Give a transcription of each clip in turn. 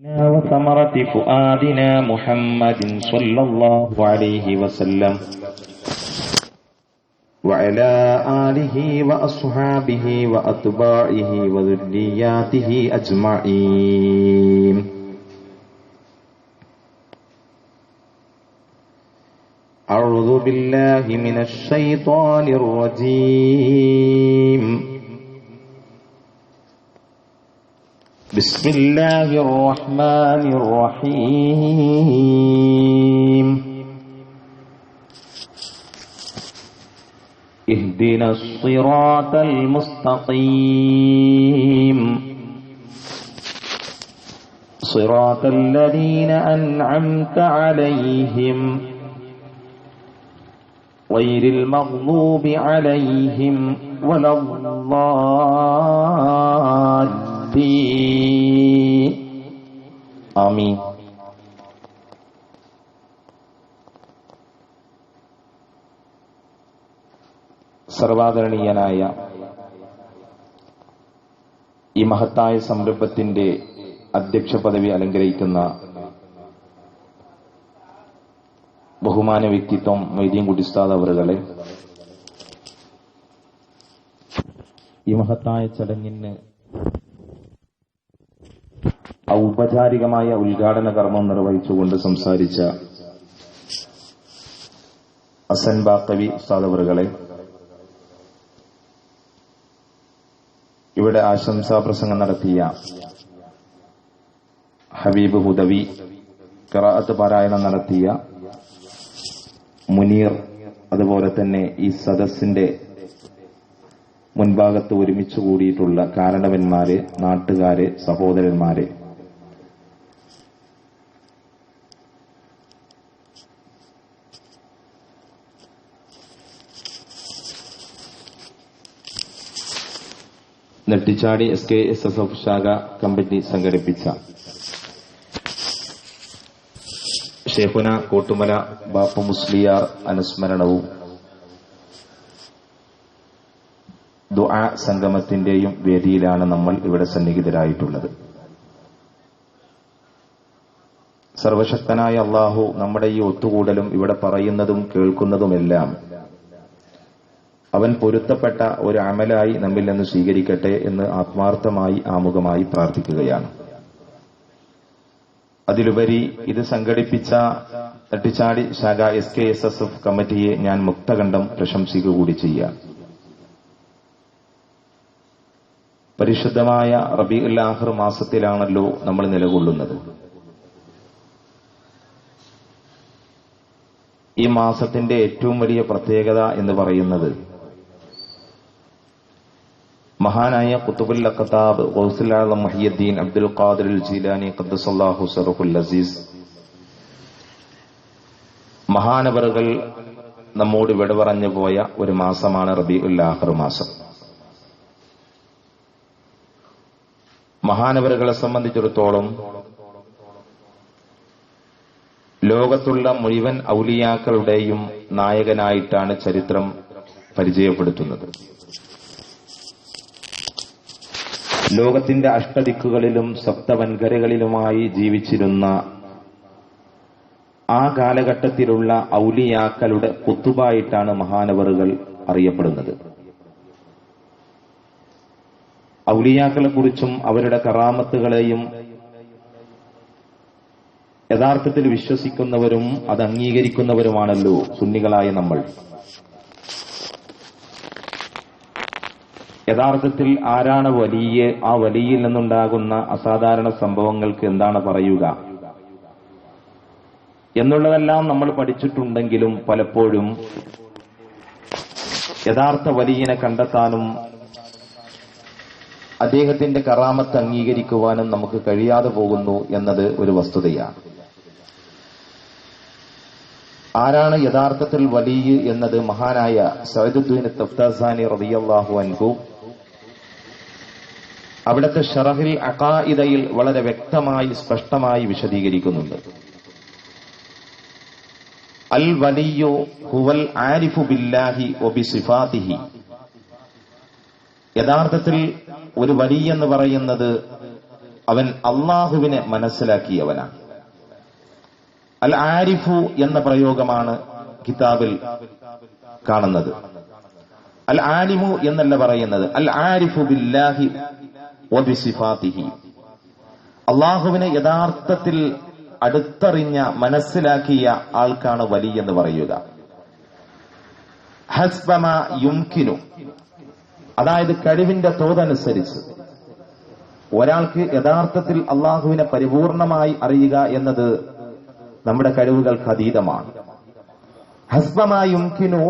وثمرة فؤادنا محمد صلى الله عليه وسلم وعلى آله وأصحابه وأتباعه وذرياته أجمعين. أعوذ بالله من الشيطان الرجيم. بسم الله الرحمن الرحيم. اهدنا الصراط المستقيم صراط الذين أنعمت عليهم غير المغضوب عليهم ولا الضالين. آمين. സർവാദരണീയനായ ഈ മഹത്തായ സംരംഭത്തിന്റെ അധ്യക്ഷ പദവി അലങ്കരിക്കുന്ന ബഹുമാന വ്യക്തിത്വം മൊയ്തീൻകുട്ടി ഉസ്താദ് അവറുകളെ, ഈ മഹത്തായ ചടങ്ങിന് ഔപചാരികമായ ഉദ്ഘാടന കർമ്മം നിർവഹിച്ചുകൊണ്ട് സംസാരിച്ച ഹസൻ ബാക്കവി ഉസ്താദ് അവറുകളെ, ഇവിടെ ആശംസാ പ്രസംഗം നടത്തിയ ഹബീബ് ഹുദവി, ഖിറാഅത്ത് പാരായണം നടത്തിയ മുനീർ, അതുപോലെ തന്നെ ഈ സദസ്സിന്റെ മുൻഭാഗത്ത് ഒരുമിച്ച് കൂടിയിട്ടുള്ള കാരണവന്മാരെ, നാട്ടുകാരെ, സഹോദരന്മാരെ, നെട്ടിച്ചാടി SKSSF ശാഖ കമ്മിറ്റി സംഘടിപ്പിച്ച ഷേഖുന കോട്ടുമല ബാപ്പു മുസ്ലിയാർ അനുസ്മരണവും ദുആ സംഗമത്തിന്റെയും വേദിയിലാണ് നമ്മൾ ഇവിടെ സന്നിഹിതരായിട്ടുള്ളത്. സർവശക്തനായ അല്ലാഹു നമ്മുടെ ഈ ഒത്തുകൂടലും ഇവിടെ പറയുന്നതും കേൾക്കുന്നതുമെല്ലാം അവൻ പൊരുത്തപ്പെട്ട ഒരു അമലായി നമ്മിൽ നിന്ന് സ്വീകരിക്കട്ടെ എന്ന് ആത്മാർത്ഥമായി ആമുഖമായി പ്രാർത്ഥിക്കുകയാണ്. അതിലുപരി ഇത് സംഘടിപ്പിച്ച നെട്ടിച്ചാടി ശാഖ SKSSF കമ്മിറ്റിയെ ഞാൻ മുക്തകണ്ഠം പ്രശംസിക്കുക കൂടി ചെയ്യാം. പരിശുദ്ധമായ റബീഉൽ ആഖിർ മാസത്തിലാണല്ലോ നമ്മൾ നിലകൊള്ളുന്നത്. ഈ മാസത്തിന്റെ ഏറ്റവും വലിയ പ്രത്യേകത എന്ന് പറയുന്നത് മഹാനായ ഖുതുബുൽ അഖ്താബ് ഗൗസുൽ ആലം മുഹ്യിദ്ദീൻ അബ്ദുൽ ഖാദിർ അൽ ജീലാനി ഖദ്ദസല്ലാഹു സിറഹുൽ അസീസ് മഹാനവറുകൾ നമ്മോട് വിട പറഞ്ഞു പോയ ഒരു മാസമാണ് റബീഉൽ ആഖിർ മാസം. മഹാനവറുകളെ സംബന്ധിച്ചിടത്തോളം ലോകത്തുള്ള മുഴുവൻ ഔലിയാക്കളുടെയും നായകനായിട്ടാണ് ചരിത്രം പരിചയപ്പെടുത്തുന്നത്. ലോകത്തിന്റെ അഷ്ടദിക്കുകളിലും സപ്തവൻകരകളിലുമായി ജീവിച്ചിരുന്ന ആ കാലഘട്ടത്തിലുള്ള ഔലിയാക്കളുടെ കുത്തുബായിട്ടാണ് മഹാനവറുകൾ അറിയപ്പെടുന്നത്. ഔലിയാക്കളെക്കുറിച്ചും അവരുടെ കറാമത്തുകളെയും യഥാർത്ഥത്തിൽ വിശ്വസിക്കുന്നവരും അത് അംഗീകരിക്കുന്നവരുമാണല്ലോ സുന്നികളായ നമ്മൾ. യഥാർത്ഥത്തിൽ ആരാണ് വലിയ, ആ വലിയിൽ നിന്നുണ്ടാകുന്ന അസാധാരണ സംഭവങ്ങൾക്ക് എന്താണ് പറയുക എന്നുള്ളതെല്ലാം നമ്മൾ പഠിച്ചിട്ടുണ്ടെങ്കിലും പലപ്പോഴും യഥാർത്ഥ വലിയനെ കണ്ടെത്താനും അദ്ദേഹത്തിന്റെ കറാമത്ത് അംഗീകരിക്കുവാനും നമുക്ക് കഴിയാതെ പോകുന്നു എന്നത് ഒരു വസ്തുതയാണ്. ആരാണ് യഥാർത്ഥത്തിൽ വലിയ എന്നത് മഹാനായ സഅദുദ്ദീൻ തഫ്താസാനി റളിയല്ലാഹു അൻഹു അവിടുത്തെ ശറഹിൽ അഖായിദയിൽ വളരെ വ്യക്തമായി സ്പഷ്ടമായി വിശദീകരിക്കുന്നുണ്ട്. അൽ വലിയ്യു ഹുവൽ ആരിഫു ബില്ലാഹി വബിസിഫാതിഹി. യഥാർത്ഥത്തിൽ ഒരു വലിയെന്ന് പറയുന്നത് അവൻ അള്ളാഹുവിനെ മനസ്സിലാക്കിയവനാണ്. അൽ ആരിഫു എന്ന പ്രയോഗമാണ് കിതാബിൽ കാണുന്നത്. അൽ ആലിമു എന്നല്ല പറയുന്നത്, അൽ ആരിഫു ബില്ലാഹി വബിസിഫാതിഹി. അള്ളാഹുവിനെ യഥാർത്ഥത്തിൽ അടുത്തറിഞ്ഞ മനസ്സിലാക്കിയ ആൾക്കാണ് വലി എന്ന് പറയുക. ഹസ്ബമ യുംകിനു, അതായത് കഴിവിന്റെ തോതനുസരിച്ച് ഒരാൾക്ക് യഥാർത്ഥത്തിൽ അള്ളാഹുവിനെ പരിപൂർണമായി അറിയുക എന്നത് നമ്മുടെ കഴിവുകൾക്ക് അതീതമാണ്. ഹസ്ബമ യുംകിനു,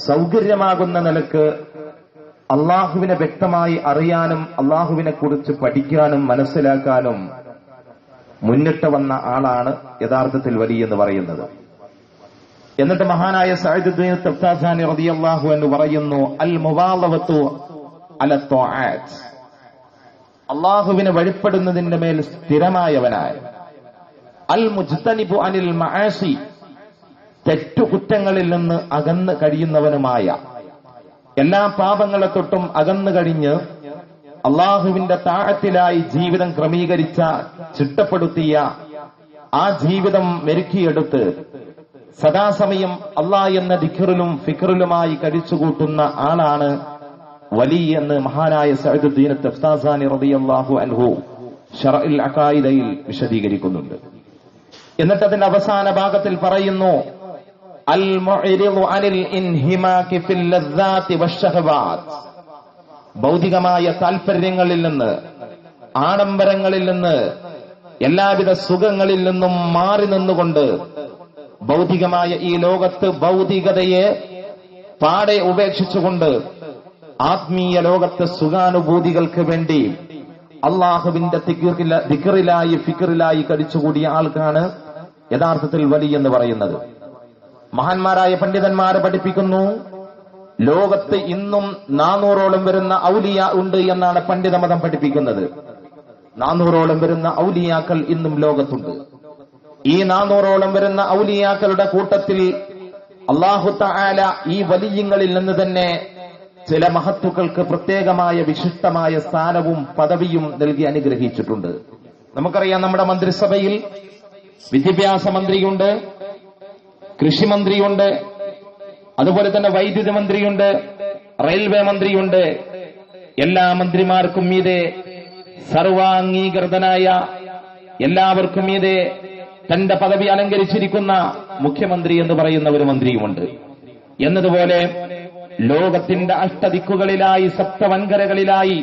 സൗകര്യമാകുന്ന നിലക്ക് അള്ളാഹുവിനെ വ്യക്തമായി അറിയാനും അള്ളാഹുവിനെ കുറിച്ച് പഠിക്കാനും മനസ്സിലാക്കാനും മുന്നിട്ട് വന്ന ആളാണ് യഥാർത്ഥത്തിൽ വലി എന്ന് പറയുന്നത്. എന്നിട്ട് മഹാനായ സഈദുദ്ദീൻ തഫ്താസാനി റളിയല്ലാഹു അൻഹു പറയുന്നു, അൽ മുവാളവത്തു അല ത്വാഅത്ത്, അള്ളാഹുവിനെ വഴിപ്പെടുന്നതിന്റെ മേൽ സ്ഥിരമായവനായ, അൽ മുജ്തനിബു അനിൽ മആസി, തെറ്റുകുറ്റങ്ങളിൽ നിന്ന് അകന്ന് കഴിയുന്നവനുമായ, എല്ലാ പാപങ്ങളെ തൊട്ടും അകന്നു കഴിഞ്ഞ് അള്ളാഹുവിന്റെ താഴത്തിലായി ജീവിതം ക്രമീകരിച്ച, ചിട്ടപ്പെടുത്തിയ, ആ ജീവിതം മെരുക്കിയെടുത്ത് സദാസമയം അള്ളാഹ് എന്ന ദിക്റിലും ഫിക്റിലുമായി കഴിച്ചുകൂട്ടുന്ന ആളാണ് വലി എന്ന് മഹാനായ സഈദുദ്ദീൻ തഫ്താസാനി റളിയല്ലാഹു അൻഹു ശറഉൽ അഖായിദയിൽ വിശദീകരിക്കുന്നുണ്ട്. എന്നിട്ട് അതിന്റെ അവസാന ഭാഗത്തിൽ പറയുന്നു, അൽ മുഅ്രിദു അനിൽ ഇൻഹിമാകി ഫിൽ ലദ്ദാതി വശഹവാത്ത്, ഭൗതികമായ താൽപര്യങ്ങളിൽ നിന്ന്, ആഡംബരങ്ങളിൽ നിന്ന്, എല്ലാവിധ സുഖങ്ങളിൽ നിന്നും മാറി നിന്നുകൊണ്ട് ഭൗതികമായ ഈ ലോകത്ത് ഭൗതികതയെ പാടെ ഉപേക്ഷിച്ചുകൊണ്ട് ആത്മീയ ലോകത്തെ സുഖാനുഭൂതികൾക്ക് വേണ്ടി അള്ളാഹുവിന്റെ ദിക്റിലായി ഫിക്റിലായി കഴിച്ചുകൂടിയ ആൾക്കാണ് യഥാർത്ഥത്തിൽ വലി എന്ന് പറയുന്നത്. മഹാന്മാരായ പണ്ഡിതന്മാരെ പഠിപ്പിക്കുന്നു, ലോകത്ത് ഇന്നും 400ഓളം വരുന്ന ഔലിയ ഉണ്ട് എന്നാണ് പണ്ഡിതമതം പഠിപ്പിക്കുന്നത്. 400ഓളം വരുന്ന ഔലിയാക്കൾ ഇന്നും ലോകത്തുണ്ട്. ഈ 400ഓളം വരുന്ന ഔലിയാക്കളുടെ കൂട്ടത്തിൽ അല്ലാഹു തആല ഈ വലിയങ്ങളിൽ നിന്ന് തന്നെ ചില മഹത്തുക്കൾക്ക് പ്രത്യേകമായ വിശിഷ്ടമായ സ്ഥാനവും പദവിയും നൽകി അനുഗ്രഹിച്ചിട്ടുണ്ട്. നമുക്കറിയാം, നമ്മുടെ മന്ത്രിസഭയിൽ വിദ്യാഭ്യാസ മന്ത്രിയുണ്ട്, കൃഷിമന്ത്രിയുണ്ട്, അതുപോലെ തന്നെ വൈദ്യുതി മന്ത്രിയുണ്ട്, റെയിൽവേ മന്ത്രിയുണ്ട്. എല്ലാ മന്ത്രിമാർക്കും മീതെ സർവാംഗീകൃതനായ, എല്ലാവർക്കും മീതെ തന്റെ പദവി അലങ്കരിച്ചിരിക്കുന്ന മുഖ്യമന്ത്രി എന്ന് പറയുന്ന ഒരു മന്ത്രിയുമുണ്ട്. എന്നതുപോലെ ലോകത്തിന്റെ അഷ്ടദിക്കുകളിലായി, സപ്തവൻകരകളിലായി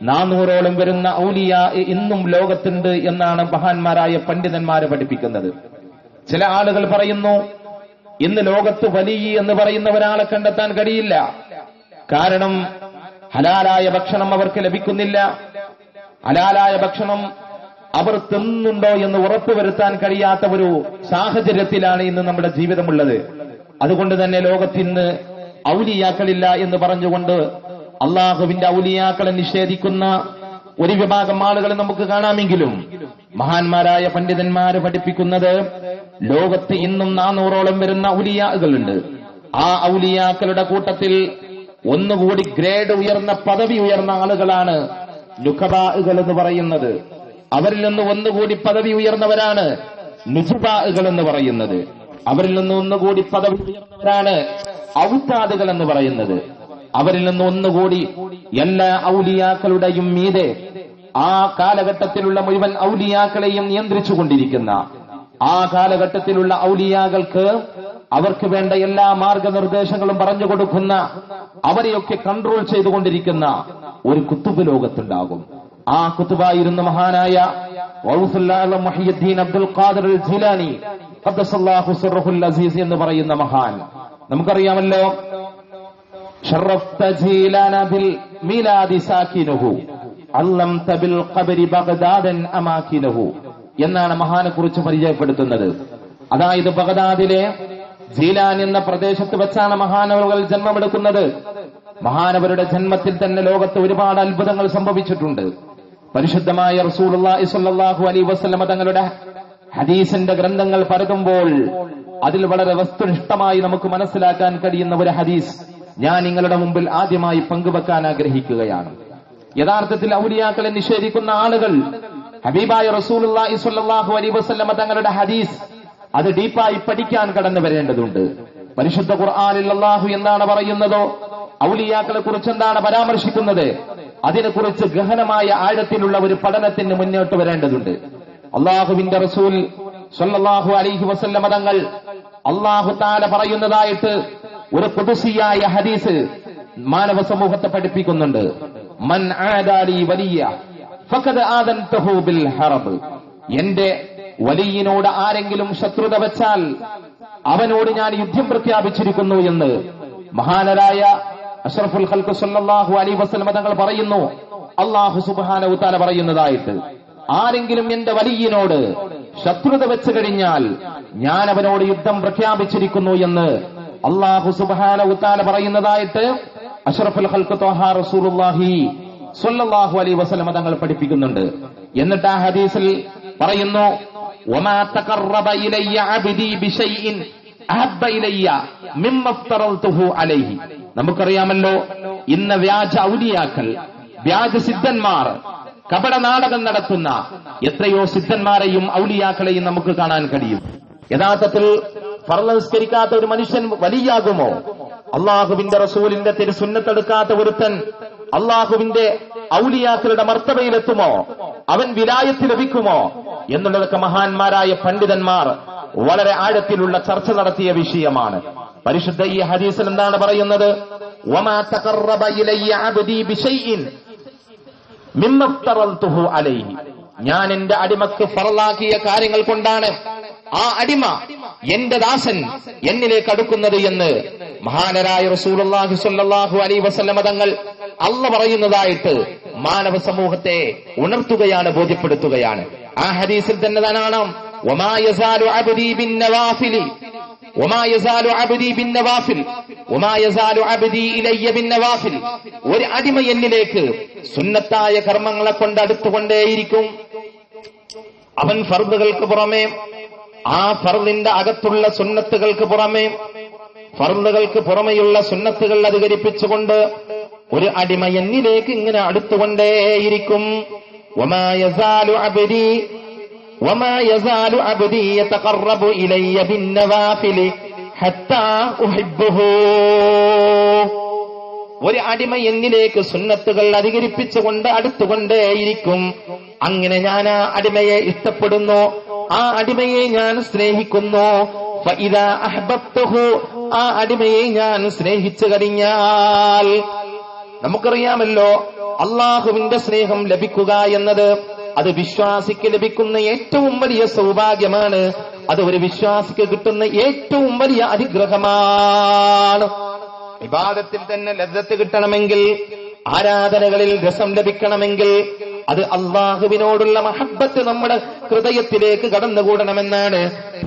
400ഓളം വരുന്ന ഔലിയ ഇന്നും ലോകത്തുണ്ട് എന്നാണ് മഹാന്മാരായ പണ്ഡിതന്മാരെ പഠിപ്പിക്കുന്നത്. ചില ആളുകൾ പറയുന്നു, ഇന്ന് ലോകത്ത് വലി എന്ന് പറയുന്ന ഒരാളെ കണ്ടെത്താൻ കഴിയില്ല. കാരണം ഹലാലായ ഭക്ഷണം അവർക്ക് ലഭിക്കുന്നില്ല. ഹലാലായ ഭക്ഷണം അവർ തിന്നുണ്ടോ എന്ന് ഉറപ്പുവരുത്താൻ കഴിയാത്ത ഒരു സാഹചര്യത്തിലാണ് ഇന്ന് നമ്മുടെ ജീവിതമുള്ളത്. അതുകൊണ്ട് തന്നെ ലോകത്തിന്ന് ഔലിയാക്കളില്ല എന്ന് പറഞ്ഞുകൊണ്ട് അള്ളാഹുവിന്റെ ഔലിയാക്കളെ നിഷേധിക്കുന്ന ഒരു വിഭാഗം ആളുകളെ നമുക്ക് കാണാമെങ്കിലും മഹാന്മാരായ പണ്ഡിതന്മാര് പഠിപ്പിക്കുന്നത് ലോകത്ത് ഇന്നും 400ഓളം വരുന്ന ഔലിയാക്കളുണ്ട്. ആ ഔലിയാക്കളുടെ കൂട്ടത്തിൽ ഒന്നുകൂടി ഗ്രേഡ് ഉയർന്ന, പദവി ഉയർന്ന ആളുകളാണ് നുഖബാകൾ എന്ന് പറയുന്നത്. അവരിൽ നിന്ന് ഒന്നുകൂടി പദവി ഉയർന്നവരാണ് നുജുബാകൾ എന്ന് പറയുന്നത്. അവരിൽ നിന്ന് ഒന്നുകൂടി പദവി ഉയർന്നവരാണ് ഔതാദുകൾ എന്ന് പറയുന്നത്. അവരിൽ നിന്ന് ഒന്നുകൂടി എല്ലാ ഔലിയാക്കളുടെയും മീതെ ആ കാലഘട്ടത്തിലുള്ള മുഴുവൻ ഔലിയാക്കളെയും നിയന്ത്രിച്ചുകൊണ്ടിരിക്കുന്ന, ആ കാലഘട്ടത്തിലുള്ള ഔലിയാക്കൾക്ക് അവർക്ക് വേണ്ട എല്ലാ മാർഗനിർദ്ദേശങ്ങളും പറഞ്ഞു കൊടുക്കുന്ന, അവരെയൊക്കെ കൺട്രോൾ ചെയ്തുകൊണ്ടിരിക്കുന്ന ഒരു കുത്തുബ് ലോകത്തുണ്ടാകും. ആ കുത്തുബായിരുന്നു മഹാനായ മുഹയ്യിദ്ദീൻ അബ്ദുൽ ഖാദിർ ജിലാനി ഖദ്ദസല്ലാഹു സിർറുൽ അസീസ് എന്ന് പറയുന്ന മഹാൻ. നമുക്കറിയാമല്ലോ, ശറഫ്ത ജീലാന ബിൽ മീലാദി സാകിനഹു അല്ലംത ബിൽ ഖബരി ബഗ്ദാദൻ അമാകിനഹു എന്നാണ് മഹാനെ കുറിച്ച് പരിചയപ്പെടുത്തുന്നത്. അതായത് ബഗ്ദാദിലെ ജീലാൻ എന്ന പ്രദേശത്ത് വെച്ചാണ് മഹാനവറുകൾ ജന്മമെടുക്കുന്നത്. മഹാനവരുടെ ജന്മത്തിൽ തന്നെ ലോകത്ത് ഒരുപാട് അത്ഭുതങ്ങൾ സംഭവിച്ചിട്ടുണ്ട്. പരിശുദ്ധമായ റസൂലുള്ളാഹി സ്വല്ലല്ലാഹു അലൈഹി വസല്ലമ തങ്ങളുടെ ഹദീസിന്റെ ഗ്രന്ഥങ്ങൾ പരതുമ്പോൾ അതിൽ വളരെ വസ്തുനിഷ്ഠമായി നമുക്ക് മനസ്സിലാക്കാൻ കഴിയുന്ന ഒരു ഹദീസ് ഞാൻ നിങ്ങളുടെ മുമ്പിൽ ആദ്യമായി പങ്കുവെക്കാൻ ആഗ്രഹിക്കുകയാണ്. യഥാർത്ഥത്തിൽ ഔലിയാക്കളെ നിഷേധിക്കുന്ന ആളുകൾ ഹബീബായ റസൂലുള്ളാഹി സ്വല്ലല്ലാഹു അലൈഹി വസല്ലമ തങ്ങളുടെ ഹദീസ് അത് ഡീപ്പായി പഠിക്കാൻ കടന്നു വരേണ്ടതുണ്ട്. പരിശുദ്ധ ഖുർആനിൽ അല്ലാഹു എന്താണ് പറയുന്നതോ, ഔലിയാക്കളെ കുറിച്ച് എന്താണ് പരാമർശിക്കുന്നത്, അതിനെക്കുറിച്ച് ഗഹനമായ ആഴത്തിലുള്ള ഒരു പഠനത്തിന് മുന്നോട്ട് വരേണ്ടതുണ്ട്. അല്ലാഹുവിന്റെ റസൂൽ സ്വല്ലല്ലാഹു അലൈഹി വസല്ലമ തങ്ങൾ അല്ലാഹു തആല പറയുന്നതായിട്ട് ഒരു ഖുദ്സിയായ ഹദീസ് മാനവ സമൂഹത്തെ പഠിപ്പിക്കുന്നുണ്ട്. മൻ ആദാലി വലിയ ഫഖദ് ആദൻതുഹു ബിൽ ഹറബ്. എന്റെ വലിയനോട് ആരെങ്കിലും ശത്രുത വെച്ചാൽ അവനോട് ഞാൻ യുദ്ധം പ്രഖ്യാപിച്ചിരിക്കുന്നു എന്ന് മഹാനരായ അഷ്റഫുൽ ഖൽഖ് സല്ലല്ലാഹു അലൈഹി വസല്ലം തങ്ങൾ പറയുന്നു. അല്ലാഹു സുബ്ഹാനഹു വ തആല പറയുന്നതായിട്ട് ആരെങ്കിലും എന്റെ വലിയനോട് ശത്രുത വെച്ചു കഴിഞ്ഞാൽ ഞാൻ അവനോട് യുദ്ധം പ്രഖ്യാപിച്ചിരിക്കുന്നു എന്ന് അല്ലാഹു സുബ്ഹാനഹു വ തആല പറയുന്നതായിട്ട് അഷ്റഫുൽ ഖൽഖ് ത്വഹ റസൂലുള്ളാഹി സ്വല്ലല്ലാഹു അലൈഹി വസല്ലം തങ്ങൾ പഠിപ്പിക്കുന്നുണ്ട്. എന്നിട്ട് ആ ഹദീസിൽ പറയുന്നു, വമാ തഖറബ ഇലയ്യ അബ്ദി ബിശൈഇൻ അഹബ്ബ ഇലയ്യ മിമ്മ ഫ്തറൽതുഹു അലൈഹി. നമുക്കറിയാമല്ലോ, ഇന്ന് വ്യാജ ഔലിയാക്കൾ, വ്യാജ സിദ്ധന്മാർ, കപട നാടകം നടത്തുന്ന എത്രയോ സിദ്ധന്മാരെയും ഔലിയാക്കളെയും നമുക്ക് കാണാൻ കഴിയും. യഥാർത്ഥത്തിൽ ഫർള് നിസ്കരിക്കാത്ത ഒരു മനുഷ്യൻ വലിയാകുമോ? അള്ളാഹുവിന്റെ റസൂലിന്റെ തിരുസുന്നത്തെടുക്കാത്ത ഒരുത്തൻ അള്ളാഹുവിന്റെ ഔലിയാക്കളുടെ മർത്തബയിലെത്തുമോ? അവൻ വിലായത്ത് ലഭിക്കുമോ എന്നുള്ളതൊക്കെ മഹാന്മാരായ പണ്ഡിതന്മാർ വളരെ ആഴത്തിലുള്ള ചർച്ച നടത്തിയ വിഷയമാണ്. പരിശുദ്ധ ഈ ഹദീസിൽ എന്താണ് പറയുന്നത്? വമാ തഖറബ ഇലയ്യ അബ്ദി ബിശൈഇൻ മിമ്മ ഫ്തറൽതുഹു അലൈഹി. ഞാൻ എന്റെ അടിമക്ക് ഫറലാക്കിയ കാര്യങ്ങൾ കൊണ്ടാണ് ആ അടിമ, എന്റെ ദാസൻ എന്നിലേക്ക് അടുക്കുന്നത് എന്ന് മഹാനരായ റസൂലുള്ളാഹി സ്വല്ലല്ലാഹു അലൈഹി വസല്ലമ തങ്ങൾ അല്ല പറയുന്നതായിട്ട് മാനവ സമൂഹത്തെ ഉണർത്തുകയാണ്, ബോധ്യപ്പെടുത്തുകയാണ്. ആ ഹദീസിൽ തന്നെ കാണാം, വമാ യസാലു അബ്ദി ബിൻ നവാഫിലി വമാ യസാലു അബ്ദി ബിൻ നവാഫിൽ വമാ യസാലു അബ്ദി ഇലയ്യ ബിൻ നവാഫിൽ. ഒരു അടിമ എന്നിലേക്ക് സുന്നത്തായ കർമ്മങ്ങളെ കൊണ്ട് അടുത്തുകൊണ്ടേയിരിക്കും. അവൻ ഫർദുകൾക്ക് പുറമെ, ആ ഫർദിന്റെ അകത്തുള്ള സുന്നത്തുകൾക്ക് പുറമെ, ഫർദുകൾക്ക് പുറമെയുള്ള സുന്നത്തുകൾ അധികരിപ്പിച്ചുകൊണ്ട് ഒരു അടിമ എന്നിലേക്ക് ഇങ്ങനെ അടുത്തുകൊണ്ടേയിരിക്കും. വമാ യസാലു അബ്ദി യതഖറബു ഇലയ്യ ബിൻ നവാഫിൽ ഹത്താ ഉഹിബ്ബുഹു. ഒരു അടിമ എന്നിലേക്ക് സുന്നത്തുകൾ അധികരിപ്പിച്ചുകൊണ്ട് അടുത്തുകൊണ്ടേയിരിക്കും. അങ്ങനെ ഞാൻ ആ അടിമയെ ഇഷ്ടപ്പെടുന്നു, ആ അടിമയെ ഞാൻ സ്നേഹിക്കുന്നു. ഫഇദാ അഹ്ബബ്തുഹു, ആ അടിമയെ ഞാൻ സ്നേഹിച്ചു കഴിഞ്ഞാൽ, നമുക്കറിയാമല്ലോ അള്ളാഹുവിന്റെ സ്നേഹം ലഭിക്കുക എന്നത് അത് വിശ്വാസിക്ക് ലഭിക്കുന്ന ഏറ്റവും വലിയ സൗഭാഗ്യമാണ്. അത് ഒരു വിശ്വാസിക്ക് കിട്ടുന്ന ഏറ്റവും വലിയ അനുഗ്രഹമാണ്. ഇബാദത്തിൽ തന്നെ ലദ്ദത്ത് കിട്ടണമെങ്കിൽ, ആരാധനകളിൽ രസം ലഭിക്കണമെങ്കിൽ അത് അള്ളാഹുവിനോടുള്ള മഹബ്ബത്ത് നമ്മുടെ ഹൃദയത്തിലേക്ക് കടന്നുകൂടണമെന്നാണ്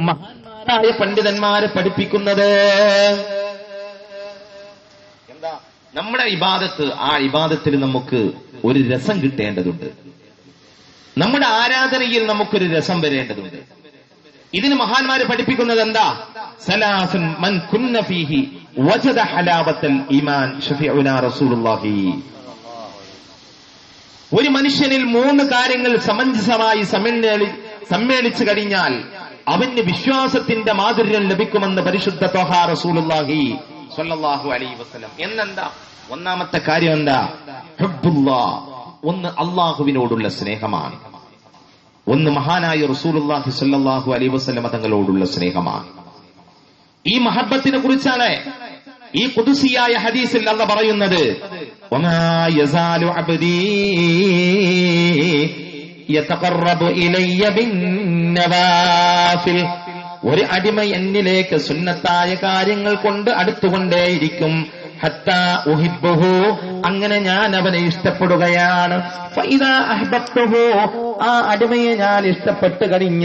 മഹാന്മാരായ പണ്ഡിതന്മാരെ പഠിപ്പിക്കുന്നത്. എന്താ നമ്മുടെ ഇബാദത്ത്? ആ ഇബാദത്തിൽ നമുക്ക് ഒരു രസം കിട്ടേണ്ടതുണ്ട്. നമ്മുടെ ആരാധനയിൽ നമുക്കൊരു രസം വരേണ്ടതുണ്ട്. ഇതിന് മഹാന്മാര് പഠിപ്പിക്കുന്നത് എന്താ? സലാസുൻ മൻ കുന്ന ഫീഹി വജദ ഹലാവത്തൽ ഈമാൻ ശഫീഉനാ റസൂലുള്ളാഹി. ഒരു മനുഷ്യനിൽ 3 കാര്യങ്ങൾ സമഞ്ജസമായി സമ്മേളിച്ചു കഴിഞ്ഞാൽ അവന് വിശ്വാസത്തിന്റെ മാധുര്യം ലഭിക്കുമെന്ന് പരിശുദ്ധ ത്വഹ റസൂലുള്ളാഹി സ്വല്ലല്ലാഹു അലൈഹി വസല്ലം. എന്നെന്താ? ഒന്നാമത്തെ കാര്യം എന്താ? ഹുബ്ബുല്ലാഹ്. ഒന്ന് അള്ളാഹുവിനോടുള്ള സ്നേഹമാണ്. ഒന്ന് മഹാനായ റസൂലുള്ളാഹി സ്വല്ലല്ലാഹു അലൈഹി വസല്ലം തങ്ങളോടുള്ള സ്നേഹമാണ്. ഈ മഹബ്ബത്തിനെ കുറിച്ചാണ് ഈ ഖുദ്സിയായ ഹദീസിൽ അല്ലാഹ് പറയുന്നത്, വമാ യസാലു അബ്ദി യതഖറബു ഇലയ്യ ബിൻ നവാഫിൽ. ഒരു അടിമ എന്നിലേക്ക് സുന്നത്തായ കാര്യങ്ങൾ കൊണ്ട് അടുത്തുകൊണ്ടേയിരിക്കും. ഹത്താ ഉഹിബ്ബുഹു, അങ്ങനെ ഞാൻ അവനെ ഇഷ്ടപ്പെടുകയാണ്. ഫഇദാ അഹ്ബബ്തുഹു, ആ അടിമയെ ഞാൻ ഇഷ്ടപ്പെട്ടു കഴിഞ്ഞ